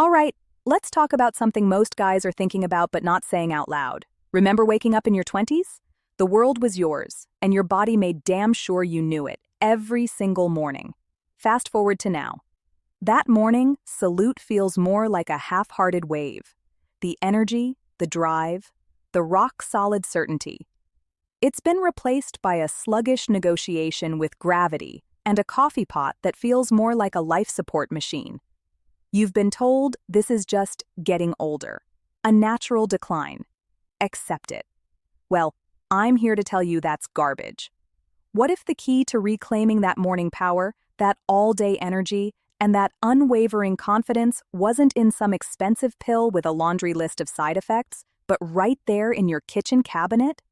All right, let's talk about something most guys are thinking about but not saying out loud. Remember waking up in your 20s? The world was yours, and your body made damn sure you knew it every single morning. Fast forward to now. That morning, salute feels more like a half-hearted wave. The energy, the drive, the rock-solid certainty. It's been replaced by a sluggish negotiation with gravity and a coffee pot that feels more like a life support machine. You've been told this is just getting older, a natural decline. Accept it. Well, I'm here to tell you that's garbage. What if the key to reclaiming that morning power, that all-day energy, and that unwavering confidence wasn't in some expensive pill with a laundry list of side effects, but right there in your kitchen cabinet?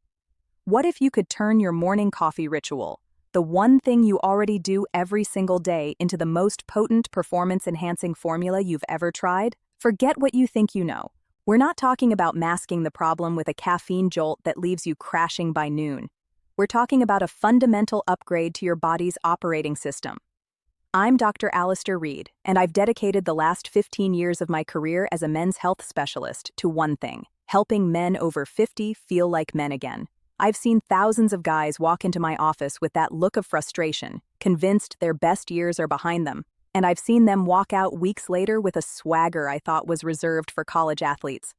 What if you could turn your morning coffee ritual, the one thing you already do every single day, into the most potent performance-enhancing formula you've ever tried? Forget what you think you know. We're not talking about masking the problem with a caffeine jolt that leaves you crashing by noon. We're talking about a fundamental upgrade to your body's operating system. I'm Dr. Alistair Reed, and I've dedicated the last 15 years of my career as a men's health specialist to one thing: helping men over 50 feel like men again. I've seen thousands of guys walk into my office with that look of frustration, convinced their best years are behind them, and I've seen them walk out weeks later with a swagger I thought was reserved for college athletes.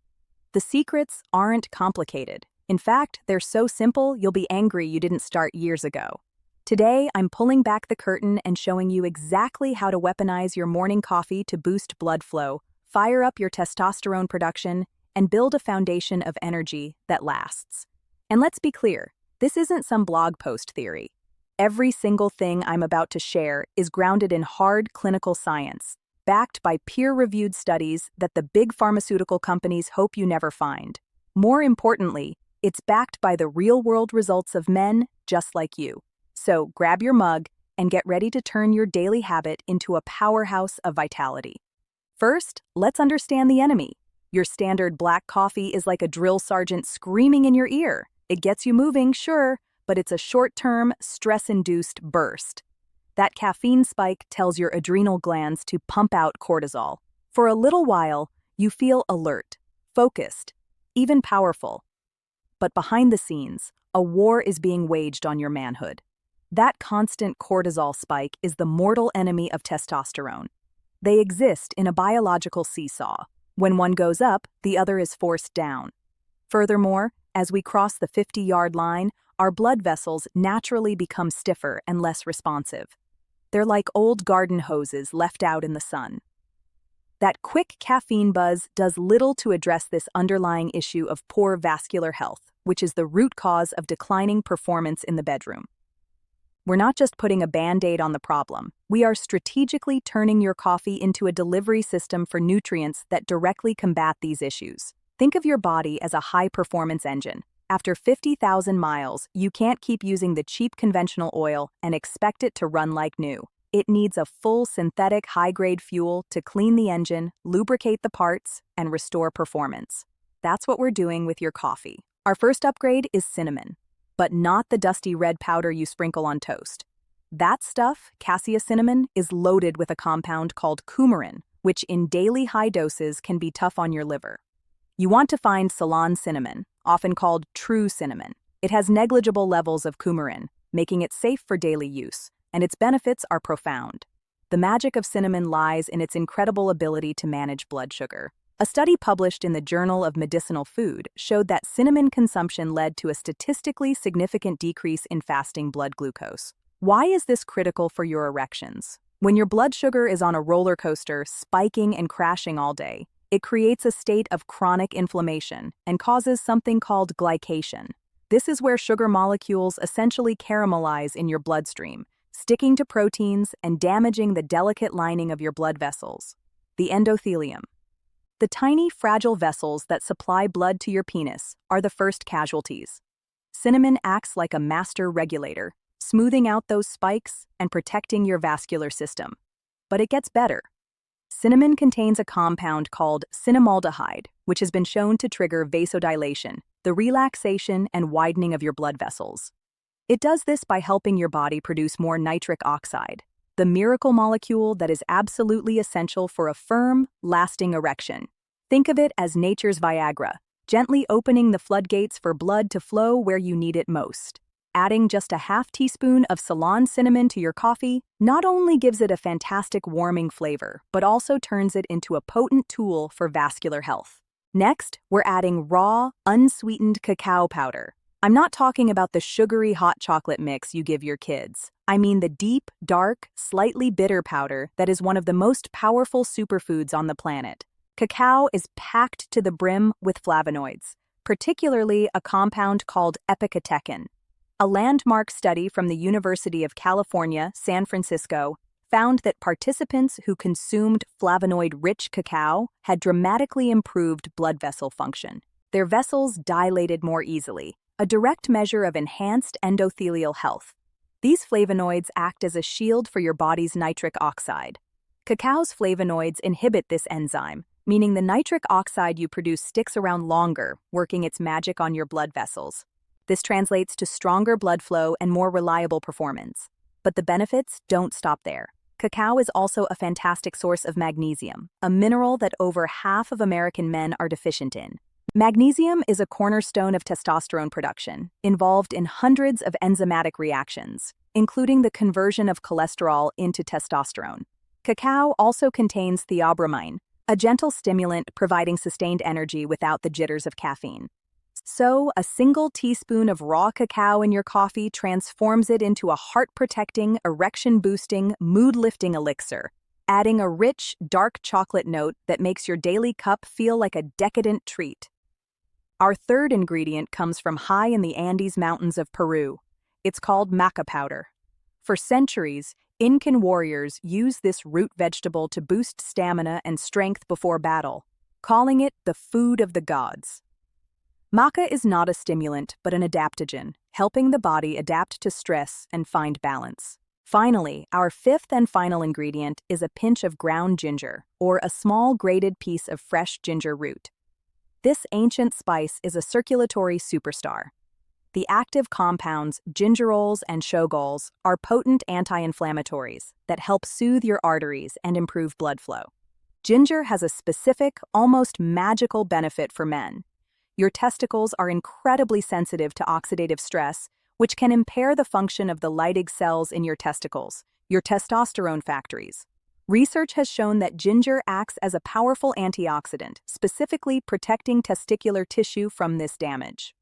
The secrets aren't complicated. In fact, they're so simple you'll be angry you didn't start years ago. Today, I'm pulling back the curtain and showing you exactly how to weaponize your morning coffee to boost blood flow, fire up your testosterone production, and build a foundation of energy that lasts. And let's be clear, this isn't some blog post theory. Every single thing I'm about to share is grounded in hard clinical science, backed by peer-reviewed studies that the big pharmaceutical companies hope you never find. More importantly, it's backed by the real-world results of men just like you. So grab your mug and get ready to turn your daily habit into a powerhouse of vitality. First, let's understand the enemy. Your standard black coffee is like a drill sergeant screaming in your ear. It gets you moving, sure, but it's a short-term, stress-induced burst. That caffeine spike tells your adrenal glands to pump out cortisol. For a little while, you feel alert, focused, even powerful. But behind the scenes, a war is being waged on your manhood. That constant cortisol spike is the mortal enemy of testosterone. They exist in a biological seesaw. When one goes up, the other is forced down. Furthermore, as we cross the 50-yard line, our blood vessels naturally become stiffer and less responsive. They're like old garden hoses left out in the sun. That quick caffeine buzz does little to address this underlying issue of poor vascular health, which is the root cause of declining performance in the bedroom. We're not just putting a Band-Aid on the problem. We are strategically turning your coffee into a delivery system for nutrients that directly combat these issues. Think of your body as a high-performance engine. After 50,000 miles, you can't keep using the cheap conventional oil and expect it to run like new. It needs a full synthetic high-grade fuel to clean the engine, lubricate the parts, and restore performance. That's what we're doing with your coffee. Our first upgrade is cinnamon, but not the dusty red powder you sprinkle on toast. That stuff, cassia cinnamon, is loaded with a compound called coumarin, which in daily high doses can be tough on your liver. You want to find Ceylon cinnamon, often called true cinnamon. It has negligible levels of coumarin, making it safe for daily use, and its benefits are profound. The magic of cinnamon lies in its incredible ability to manage blood sugar. A study published in the Journal of Medicinal Food showed that cinnamon consumption led to a statistically significant decrease in fasting blood glucose. Why is this critical for your erections? When your blood sugar is on a roller coaster, spiking and crashing all day, it creates a state of chronic inflammation and causes something called glycation. This is where sugar molecules essentially caramelize in your bloodstream, sticking to proteins and damaging the delicate lining of your blood vessels, the endothelium. The tiny, fragile vessels that supply blood to your penis are the first casualties. Cinnamon acts like a master regulator, smoothing out those spikes and protecting your vascular system. But it gets better. Cinnamon contains a compound called cinnamaldehyde, which has been shown to trigger vasodilation, the relaxation and widening of your blood vessels. It does this by helping your body produce more nitric oxide. the miracle molecule that is absolutely essential for a firm, lasting erection. Think of it as nature's Viagra, gently opening the floodgates for blood to flow where you need it most. Adding just a half teaspoon of Ceylon cinnamon to your coffee not only gives it a fantastic warming flavor, but also turns it into a potent tool for vascular health. Next, we're adding raw, unsweetened cacao powder. I'm not talking about the sugary hot chocolate mix you give your kids. I mean the deep, dark, slightly bitter powder that is one of the most powerful superfoods on the planet. Cacao is packed to the brim with flavonoids, particularly a compound called epicatechin. A landmark study from the University of California, San Francisco, found that participants who consumed flavonoid-rich cacao had dramatically improved blood vessel function. Their vessels dilated more easily, a direct measure of enhanced endothelial health. These flavonoids act as a shield for your body's nitric oxide. Cacao's flavonoids inhibit this enzyme, meaning the nitric oxide you produce sticks around longer, working its magic on your blood vessels. This translates to stronger blood flow and more reliable performance. But the benefits don't stop there. Cacao is also a fantastic source of magnesium, a mineral that over half of American men are deficient in. Magnesium is a cornerstone of testosterone production, involved in hundreds of enzymatic reactions, including the conversion of cholesterol into testosterone. Cacao also contains theobromine, a gentle stimulant providing sustained energy without the jitters of caffeine. So, a single teaspoon of raw cacao in your coffee transforms it into a heart-protecting, erection-boosting, mood-lifting elixir, adding a rich, dark chocolate note that makes your daily cup feel like a decadent treat. Our third ingredient comes from high in the Andes Mountains of Peru. It's called maca powder. For centuries, Incan warriors used this root vegetable to boost stamina and strength before battle, calling it the food of the gods. Maca is not a stimulant, but an adaptogen, helping the body adapt to stress and find balance. Finally, our fifth and final ingredient is a pinch of ground ginger, or a small grated piece of fresh ginger root. This ancient spice is a circulatory superstar. The active compounds, gingerols and shogols, are potent anti-inflammatories that help soothe your arteries and improve blood flow. Ginger has a specific, almost magical benefit for men. Your testicles are incredibly sensitive to oxidative stress, which can impair the function of the Leydig cells in your testicles, your testosterone factories. Research has shown that ginger acts as a powerful antioxidant, specifically protecting testicular tissue from this damage.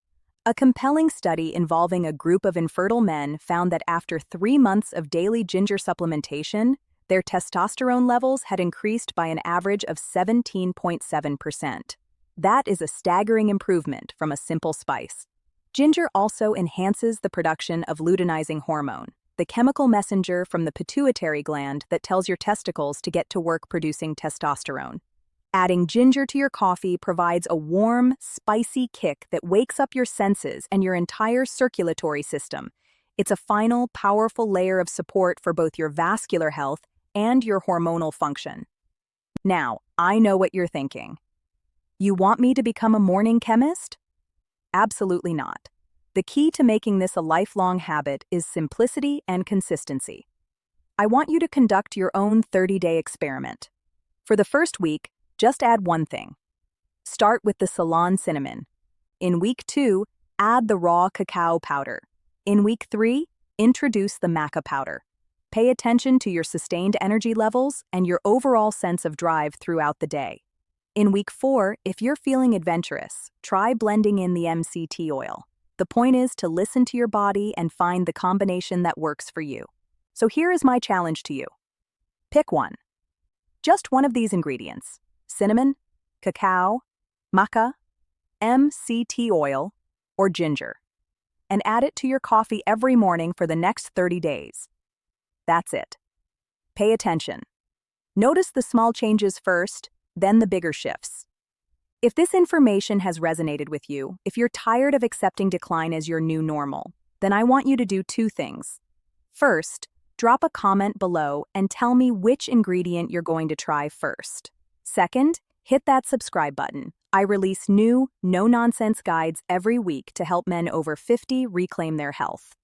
A compelling study involving a group of infertile men found that after 3 months of daily ginger supplementation, their testosterone levels had increased by an average of 17.7%. That is a staggering improvement from a simple spice. Ginger also enhances the production of luteinizing hormone, the chemical messenger from the pituitary gland that tells your testicles to get to work producing testosterone. Adding ginger to your coffee provides a warm, spicy kick that wakes up your senses and your entire circulatory system. It's a final, powerful layer of support for both your vascular health and your hormonal function. Now, I know what you're thinking. You want me to become a morning chemist? Absolutely not. The key to making this a lifelong habit is simplicity and consistency. I want you to conduct your own 30-day experiment. For the first week, just add one thing. Start with the Ceylon cinnamon. In week 2, add the raw cacao powder. In week 3, introduce the maca powder. Pay attention to your sustained energy levels and your overall sense of drive throughout the day. In week 4, if you're feeling adventurous, try blending in the MCT oil. The point is to listen to your body and find the combination that works for you. So here is my challenge to you. Pick one. Just one of these ingredients: cinnamon, cacao, maca, MCT oil, or ginger, and add it to your coffee every morning for the next 30 days. That's it. Pay attention. Notice the small changes first, then the bigger shifts. If this information has resonated with you, if you're tired of accepting decline as your new normal, then I want you to do 2 things. First, drop a comment below and tell me which ingredient you're going to try first. Second, hit that subscribe button. I release new, no-nonsense guides every week to help men over 50 reclaim their health.